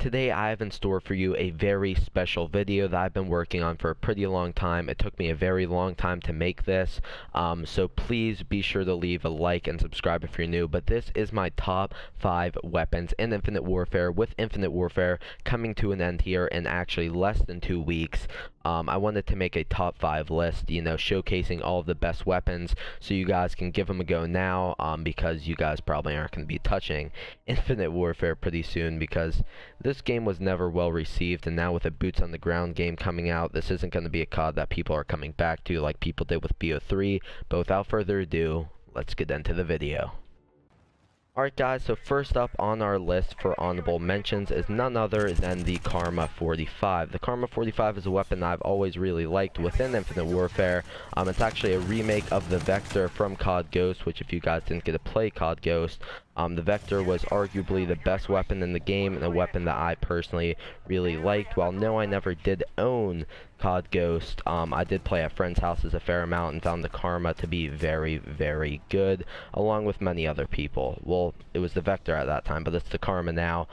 today I have in store for you a very special video that I've been working on for a pretty long time. It took me a very long time to make this, so please be sure to leave a like and subscribe if you're new. But this is my top 5 weapons in Infinite Warfare, with Infinite Warfare coming to an end here in actually less than 2 weeks. I wanted to make a top 5 list, showcasing all of the best weapons so you guys can give them a go now, because you guys probably aren't going to be touching Infinite Warfare pretty soon, because this game was never well received, and now with a boots on the ground game coming out, this isn't going to be a COD that people are coming back to like people did with BO3. But without further ado, let's get into the video. Alright guys, so first up on our list for honorable mentions is none other than the Karma 45. The Karma 45 is a weapon I've always really liked within Infinite Warfare. It's actually a remake of the Vector from COD Ghost, which if you guys didn't get to play COD Ghost, the Vector was arguably the best weapon in the game, and a weapon that I personally really liked. While no, I never did own COD Ghost, I did play at friends' houses a fair amount and found the Karma to be very, very good, along with many other people. Well, it was the Vector at that time, but it's the Karma now.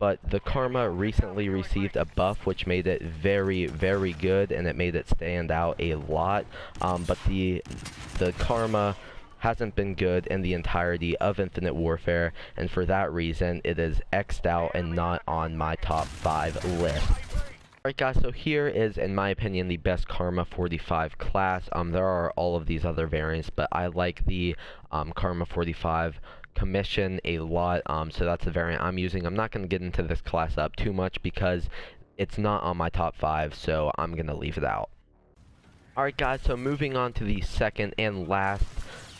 But the Karma recently received a buff which made it very, very good, and it made it stand out a lot. But the Karma hasn't been good in the entirety of Infinite Warfare, and for that reason it is X'd out and not on my top 5 list. Alright guys, so here is, in my opinion, the best Karma 45 class. There are all of these other variants, but I like the Karma 45 commission a lot, so that's the variant I'm using. I'm not going to get into this class up too much because it's not on my top 5, so I'm going to leave it out. Alright guys, so moving on to the second and last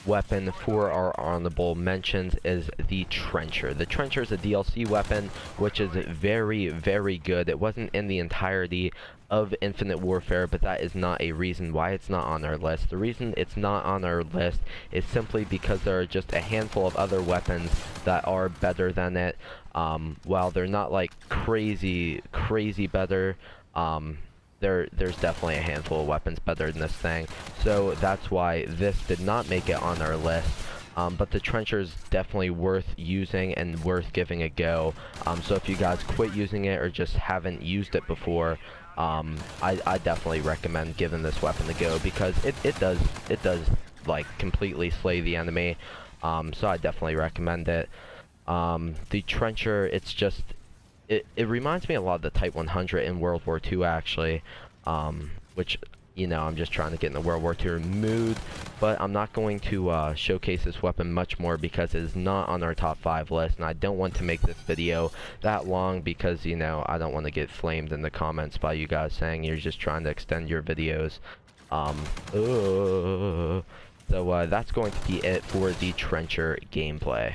weapon for our honorable mentions is the Trencher. The Trencher is a DLC weapon which is very, very good. It wasn't in the entirety of Infinite Warfare, but that is not a reason why it's not on our list. The reason it's not on our list is simply because there are just a handful of other weapons that are better than it. While they're not like crazy better, there's definitely a handful of weapons better than this thing, so that's why this did not make it on our list. But the Trencher is definitely worth using and worth giving a go. So if you guys quit using it or just haven't used it before, I definitely recommend giving this weapon a go, because it does like completely slay the enemy. So I definitely recommend it. The Trencher, it's just it reminds me a lot of the Type 100 in World War II, actually, which, I'm just trying to get in the World War II mood, but I'm not going to showcase this weapon much more because it is not on our top 5 list, and I don't want to make this video that long because, I don't want to get flamed in the comments by you guys saying you're just trying to extend your videos. So that's going to be it for the Trencher gameplay.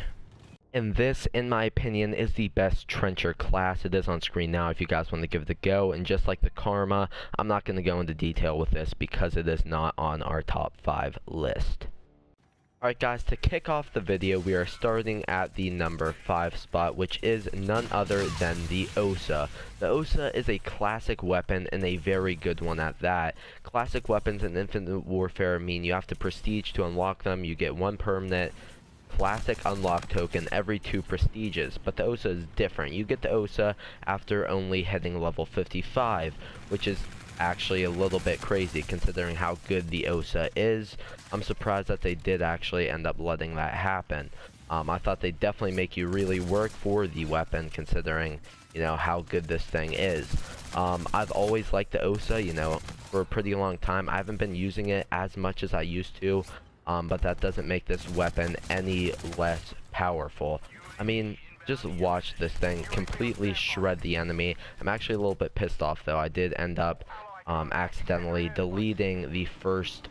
And this, in my opinion, is the best Trencher class. It is on screen now if you guys want to give it a go. And just like the Karma, I'm not going to go into detail with this because it is not on our top 5 list. Alright guys, to kick off the video, we are starting at the number 5 spot, which is none other than the OSA. The OSA is a classic weapon, and a very good one at that. Classic weapons in Infinite Warfare mean you have to prestige to unlock them. You get 1 permanent classic unlock token every 2 prestiges, but the OSA is different. You get the OSA after only hitting level 55, which is actually a little bit crazy considering how good the OSA is. I'm surprised that they did actually end up letting that happen. I thought they'd definitely make you really work for the weapon, considering how good this thing is. I've always liked the OSA, for a pretty long time. I haven't been using it as much as I used to, but that doesn't make this weapon any less powerful. I mean, just watch this thing completely shred the enemy. I'm actually a little bit pissed off though. I did end up accidentally deleting the first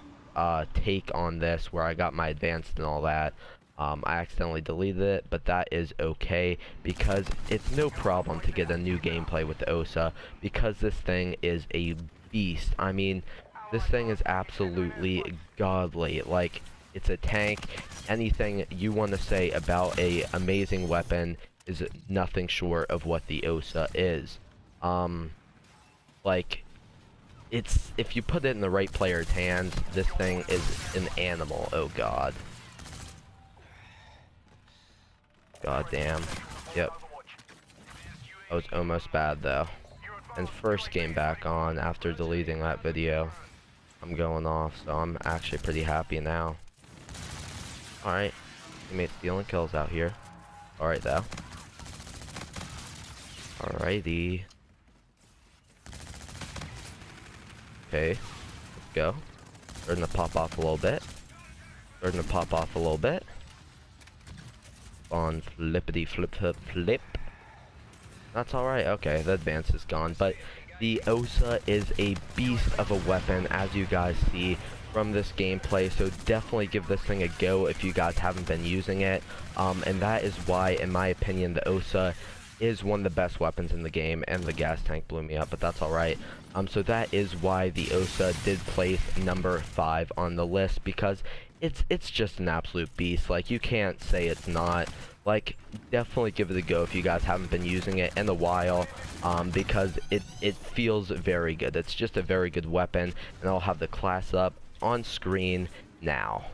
take on this where I got my advanced and all that. I accidentally deleted it, but that is okay because it's no problem to get a new gameplay with the OSA, because this thing is a beast. I mean, this thing is absolutely godly. Like, it's a tank. Anything you want to say about a amazing weapon is nothing short of what the OSA is. Like, it's, if you put it in the right player's hands, this thing is an animal. Oh god. God damn. Yep. That was almost bad though. And first game back on after deleting that video. I'm going off, so I'm actually pretty happy now. Alright. Teammates stealing kills out here. Alright though. Alrighty. Okay. Let's go. Starting to pop off a little bit. Starting to pop off a little bit. On flippity flip flip flip. That's alright. Okay, the advance is gone. But the OSA is a beast of a weapon, as you guys see from this gameplay. So definitely give this thing a go if you guys haven't been using it. And that is why, in my opinion, the OSA is one of the best weapons in the game. And the gas tank blew me up, but that's alright. So that is why the OSA did place number 5 on the list, because it's just an absolute beast. Like, you can't say it's not. Like, definitely give it a go if you guys haven't been using it in a while, because it feels very good. It's just a very good weapon, and I'll have the class up on screen now.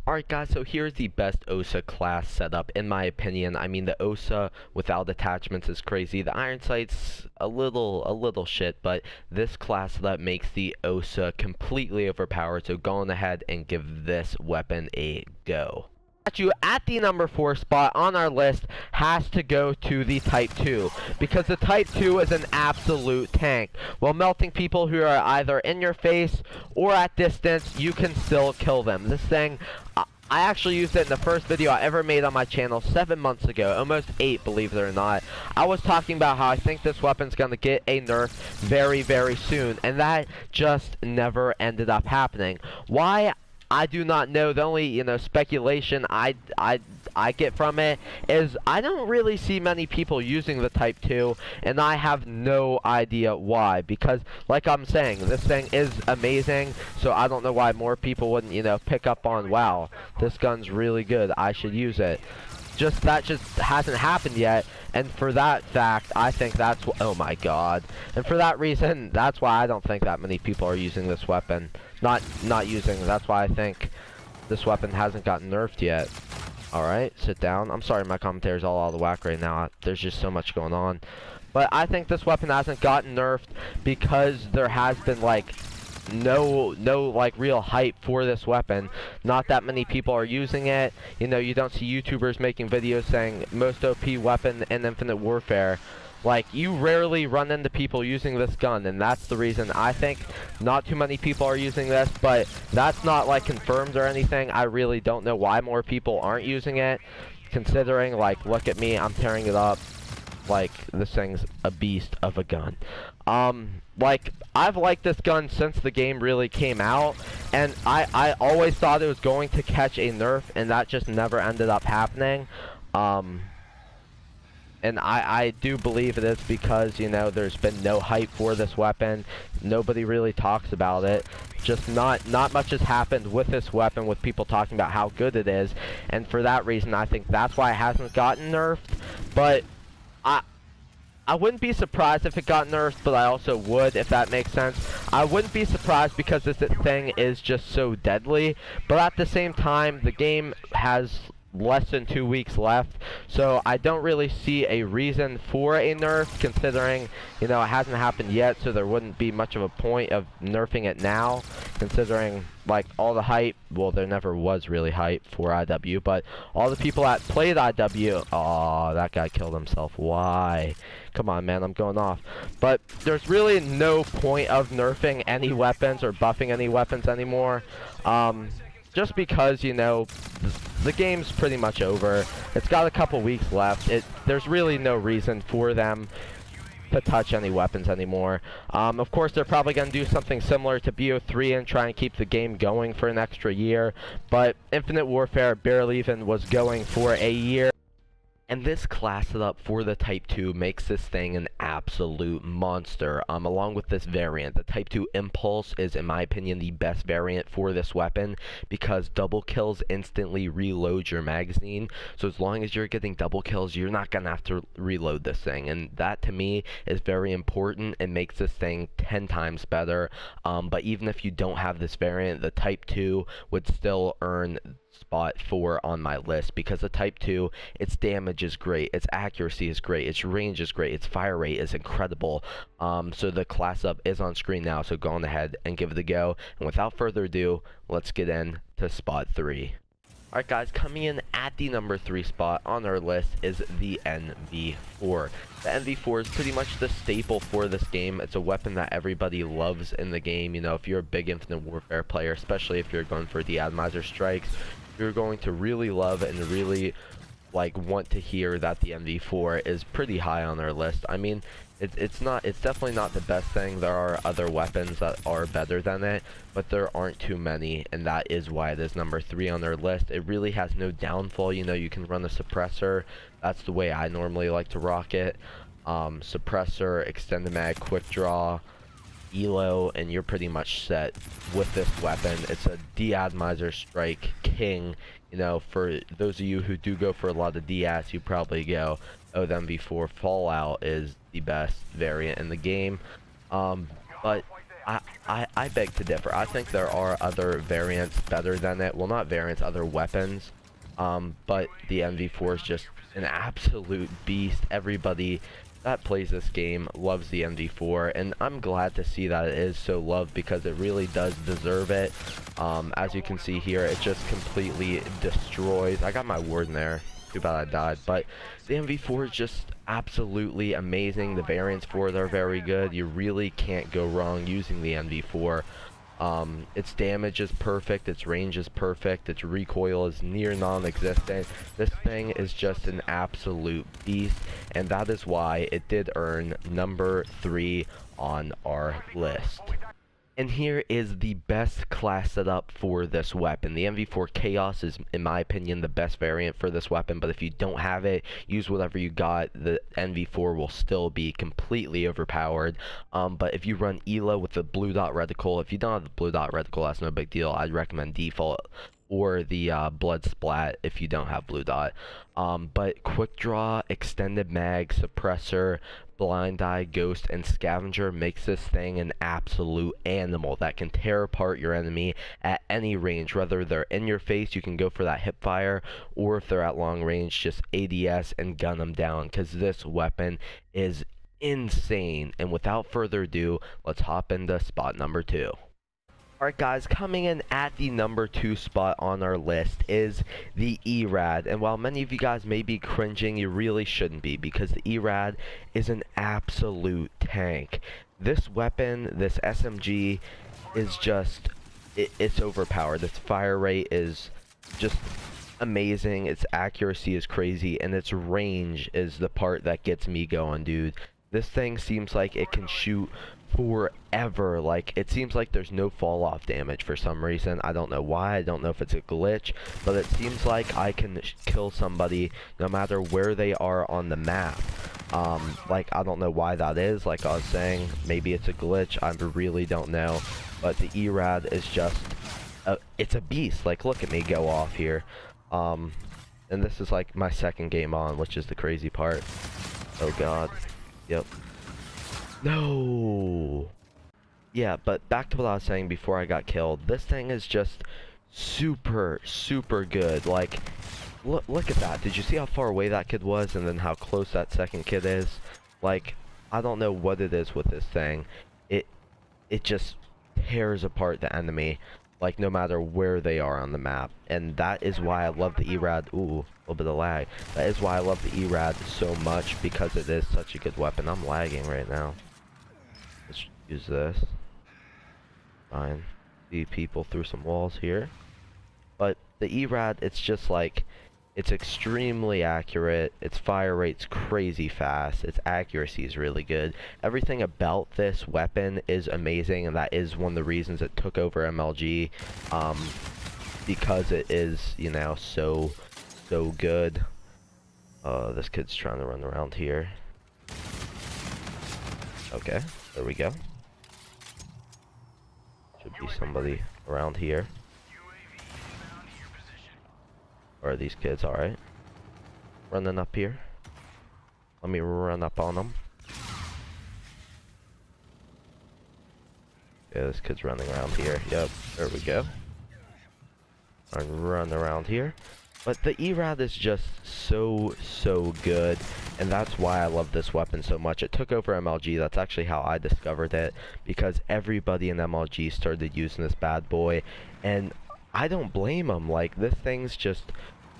Alright guys, so here's the best OSA class setup in my opinion. I mean, the OSA without attachments is crazy. The iron sight's a little shit, but this class setup makes the OSA completely overpowered. So go on ahead and give this weapon a go. You at the number 4 spot on our list has to go to the Type 2, because the Type 2 is an absolute tank. While melting people who are either in your face or at distance, you can still kill them. This thing, I actually used it in the first video I ever made on my channel 7 months ago, almost 8, believe it or not. I was talking about how I think this weapon's gonna get a nerf very, very soon, and that just never ended up happening. Why? I do not know. The only, speculation I get from it is I don't really see many people using the Type 2, and I have no idea why. Because, like I'm saying, this thing is amazing, so I don't know why more people wouldn't, pick up on, wow, this gun's really good, I should use it. That just hasn't happened yet, and for that fact, I think that's oh my god. And for that reason, that's why I don't think that many people are using this weapon. Not using, that's why I think this weapon hasn't gotten nerfed yet. Alright, sit down. I'm sorry my commentary's all out of whack right now. There's just so much going on. But I think this weapon hasn't gotten nerfed because there has been, like, no like real hype for this weapon. Not that many people are using it. You don't see YouTubers making videos saying most OP weapon in Infinite Warfare. Like, you rarely run into people using this gun, and that's the reason I think not too many people are using this. But that's not like confirmed or anything. I really don't know why more people aren't using it, considering, like, look at me, I'm tearing it up. Like, this thing's a beast of a gun. Like, I've liked this gun since the game really came out, and I always thought it was going to catch a nerf, and that just never ended up happening. And I do believe it is because, there's been no hype for this weapon. Nobody really talks about it. Just not much has happened with this weapon, with people talking about how good it is, and for that reason, I think that's why it hasn't gotten nerfed. But I wouldn't be surprised if it got nerfed, but I also would, if that makes sense. I wouldn't be surprised because this thing is just so deadly, but at the same time, the game has less than 2 weeks left, so I don't really see a reason for a nerf, considering, it hasn't happened yet, so there wouldn't be much of a point of nerfing it now, considering, like, all the hype. Well, there never was really hype for IW, but all the people that played IW, oh, that guy killed himself. Why? Come on, man, I'm going off. But there's really no point of nerfing any weapons or buffing any weapons anymore. Just because, the game's pretty much over. It's got a couple weeks left. There's really no reason for them to touch any weapons anymore. Of course, they're probably going to do something similar to BO3 and try and keep the game going for an extra year. But Infinite Warfare barely even was going for a year. And this class setup for the Type 2 makes this thing an absolute monster. Along with this variant, the Type 2 Impulse is, in my opinion, the best variant for this weapon, because double kills instantly reload your magazine. So as long as you're getting double kills, you're not gonna have to reload this thing, and that to me is very important and makes this thing 10 times better. But even if you don't have this variant, the Type 2 would still earn spot 4 on my list, because the Type 2, its damage is great, its accuracy is great, its range is great, its fire rate is incredible. So the class up is on screen now, so go on ahead and give it a go. And without further ado, let's get in to spot 3. Alright guys, coming in at the number 3 spot on our list is the NV4. The NV4 is pretty much the staple for this game. It's a weapon that everybody loves in the game. You know, if you're a big Infinite Warfare player, especially if you're going for the Atomizer strikes, you're going to really love and really want to hear that the NV4 is pretty high on our list. I mean, it's definitely not the best thing. There are other weapons that are better than it, but there aren't too many, and that is why it is number 3 on our list. It really has no downfall. You know, you can run a suppressor. That's the way I normally like to rock it. Suppressor, extended mag, quick draw, elo, and you're pretty much set with this weapon. It's a de-atomizer strike king. You know, for those of you who do go for a lot of DS, you probably go, oh, the MV4 Fallout is the best variant in the game. But I beg to differ. I think there are other variants better than it. Well, not variants, other weapons. But the MV4 is just an absolute beast. Everybody that plays this game loves the MV4, and I'm glad to see that it is so loved, because it really does deserve it. As you can see here, it just completely destroys. I got my ward in there. Too bad I died. But the MV4 is just absolutely amazing. The variants for it are very good. You really can't go wrong using the MV4. Its damage is perfect, its range is perfect, its recoil is near non-existent. This thing is just an absolute beast, and that is why it did earn number 3 on our list. And here is the best class setup for this weapon. The MV4 Chaos is, in my opinion, the best variant for this weapon, but if you don't have it, use whatever you got. The MV4 will still be completely overpowered. But if you run Elo with the blue dot reticle, if you don't have the blue dot reticle, that's no big deal. I'd recommend default, or the blood splat if you don't have blue dot. But quick draw, extended mag, suppressor, blind eye, ghost, and scavenger makes this thing an absolute animal that can tear apart your enemy at any range. Whether they're in your face, you can go for that hip fire, or if they're at long range, just ADS and gun them down, because this weapon is insane. And without further ado, let's hop into spot number 2. Alright guys, coming in at the number 2 spot on our list is the ERAD. And while many of you guys may be cringing, you really shouldn't be, because the ERAD is an absolute tank. This weapon, this SMG, is just, it's overpowered. Its fire rate is just amazing, its accuracy is crazy, and its range is the part that gets me going, dude. This thing seems like it can shoot forever. Like, it seems like there's no fall off damage for some reason. I don't know why. I don't know if it's a glitch, but it seems like I can kill somebody no matter where they are on the map. Like, I don't know why that is. Like I was saying, maybe it's a glitch. I really don't know. But the ERAD is just it's a beast. Like, look at me go off here. And this is like my second game on, which is the crazy part. Oh god. Yep. No. Yeah, but back to what I was saying before I got killed. This thing is just super, super good. Like, look at that. Did you see how far away that kid was, and then how close that second kid is? Like, I don't know what it is with this thing. It just tears apart the enemy, like, no matter where they are on the map. And that is why I love the ERAD. Ooh, a little bit of lag. That is why I love the ERAD so much, because it is such a good weapon. I'm lagging right now. Let's use this. Fine. See people through some walls here. But the ERAD, it's just like, it's extremely accurate. Its fire rate's crazy fast. Its accuracy is really good. Everything about this weapon is amazing, and that is one of the reasons it took over MLG. Because it is, you know, so good. This kid's trying to run around here. Okay, there we go. Should be somebody around here. Or are these kids? Alright. Running up here. Let me run up on them. Yeah, this kid's running around here. Yep, there we go. and run around here. But the ERAD is just so good, and that's why I love this weapon so much. It took over MLG. That's actually how I discovered it, because everybody in MLG started using this bad boy, and I don't blame them. Like, this thing's just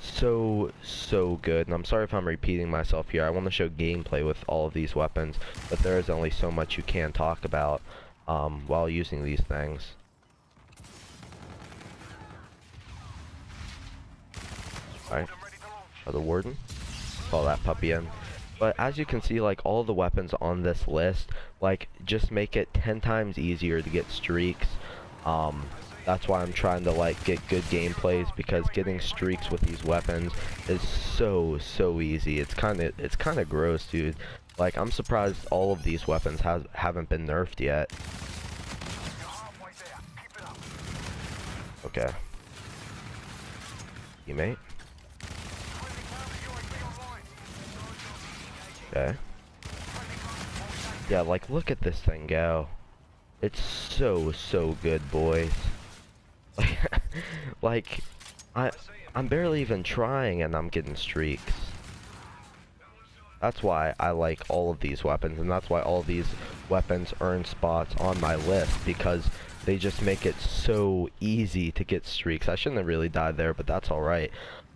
so good. And I'm sorry if I'm repeating myself here. I want to show gameplay with all of these weapons, but there is only so much you can talk about while using these things. Alright, the warden. Call that puppy in. But as you can see, like, all the weapons on this list, like, just make it 10 times easier to get streaks. That's why I'm trying to, like, get good gameplays, because getting streaks with these weapons is so easy. It's kind of gross, dude. Like, I'm surprised all of these weapons haven't been nerfed yet. Okay. Teammate. Okay. Yeah, like, look at this thing go. It's so good, boys. Like, I'm barely even trying and I'm getting streaks. That's why I like all of these weapons, and that's why all of these weapons earn spots on my list, because they just make it so easy to get streaks. I shouldn't have really died there, but that's alright.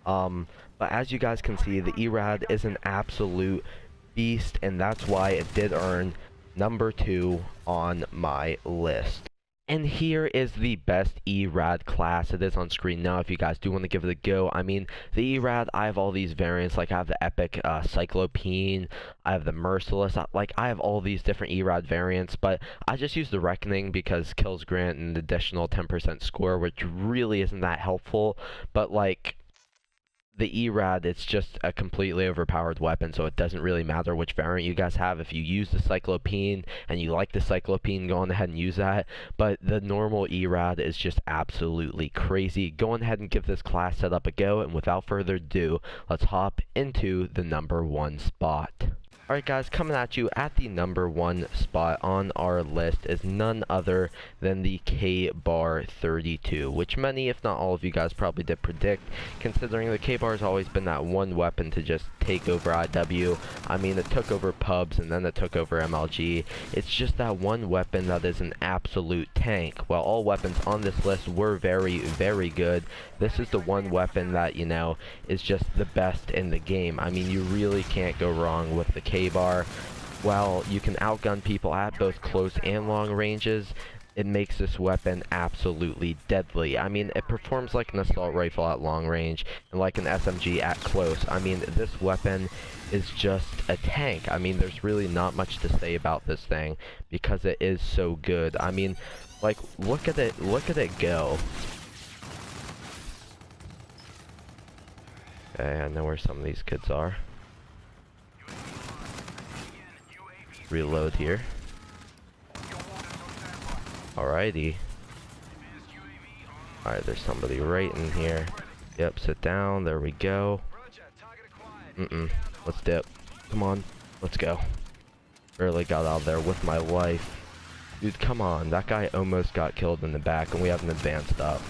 But as you guys can see, the ERAD is an absolute beast, and that's why it did earn number 2 on my list. And here is the best ERAD class. It is on screen now if you guys do want to give it a go. I mean, the ERAD, I have all these variants. Like, I have the Epic Cyclopene, I have the Merciless. Like, I have all these different ERAD variants, but I just use the Reckoning because kills grant an additional 10% score, which really isn't that helpful. But, like, the ERAD, it's just a completely overpowered weapon, so it doesn't really matter which variant you guys have. If you use the Cyclopene and you like the Cyclopene, go on ahead and use that. But the normal ERAD is just absolutely crazy. Go on ahead and give this class setup a go, and without further ado, let's hop into the number 1 spot. Alright guys, coming at you at the number 1 spot on our list is none other than the KBAR 32, which many, if not all of you guys, probably did predict, considering the KBAR has always been that one weapon to just take over IW. I mean, it took over pubs and then it took over MLG. It's just that one weapon that is an absolute tank. While all weapons on this list were very good, this is the one weapon that, you know, is just the best in the game. I mean, you really can't go wrong with the KBAR. While you can outgun people at both close and long ranges, it makes this weapon absolutely deadly. I mean, it performs like an assault rifle at long range and like an SMG at close. I mean, this weapon is just a tank. I mean, there's really not much to say about this thing because it is so good. I mean, like, look at it go. Okay, I know where some of these kids are. Reload here. Alrighty. Alright, there's somebody right in here. Yep, sit down. There we go. Let's dip. Come on. Let's go. Barely got out of there with my life. Dude, come on. That guy almost got killed in the back, and we haven't advanced up.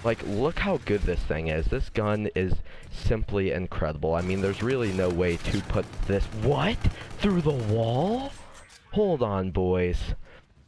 Like, look how good this thing is. This gun is simply incredible. I mean, there's really no way to put this... What? Through the wall? Hold on, boys.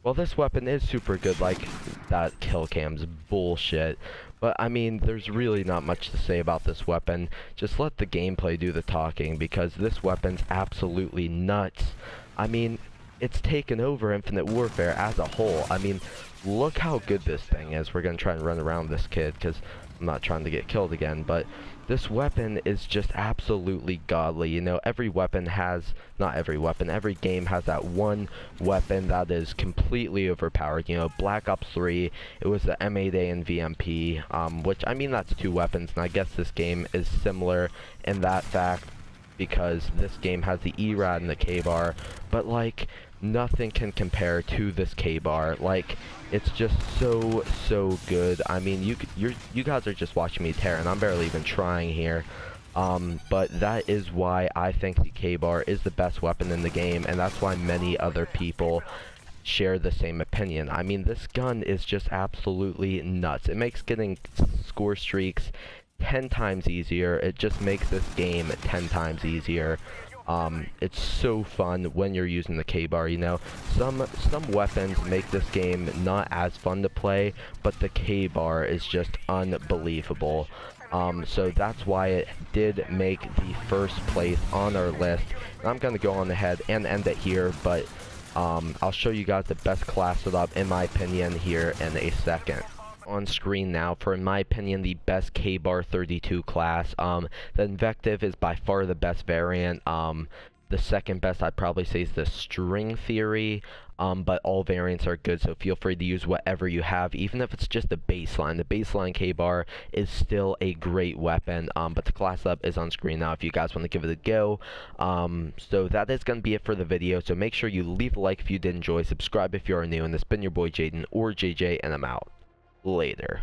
Well, this weapon is super good. Like, that kill cam's bullshit. But, I mean, there's really not much to say about this weapon. Just let the gameplay do the talking, because this weapon's absolutely nuts. I mean, it's taken over Infinite Warfare as a whole. I mean, look how good this thing is. We're gonna try and run around this kid because I'm not trying to get killed again, but this weapon is just absolutely godly. You know, every weapon has, not every weapon, every game has that one weapon that is completely overpowered. You know, Black Ops 3, it was the M8A and VMP, which, I mean, that's 2 weapons, and I guess this game is similar in that fact because this game has the ERAD and the KBAR, but, like, nothing can compare to this KBAR. Like, it's just so good. I mean, you guys are just watching me tear, and I'm barely even trying here. But that is why I think the KBAR is the best weapon in the game, and that's why many other people share the same opinion. I mean, this gun is just absolutely nuts. It makes getting score streaks 10 times easier. It just makes this game 10 times easier. It's so fun when you're using the KBAR, you know. Some weapons make this game not as fun to play, but the KBAR is just unbelievable. So that's why it did make the first place on our list. And I'm gonna go on ahead and end it here, but I'll show you guys the best class setup in my opinion here in a second. On screen now for, in my opinion, the best KBAR 32 class. The Invective is by far the best variant. The second best I'd probably say is the String Theory, but all variants are good, so feel free to use whatever you have, even if it's just the baseline. The baseline KBAR is still a great weapon, but the class up is on screen now if you guys want to give it a go. So that is going to be it for the video, so make sure you leave a like if you did enjoy, subscribe if you are new, and this has been your boy Jaden, or JJ, and I'm out. Later.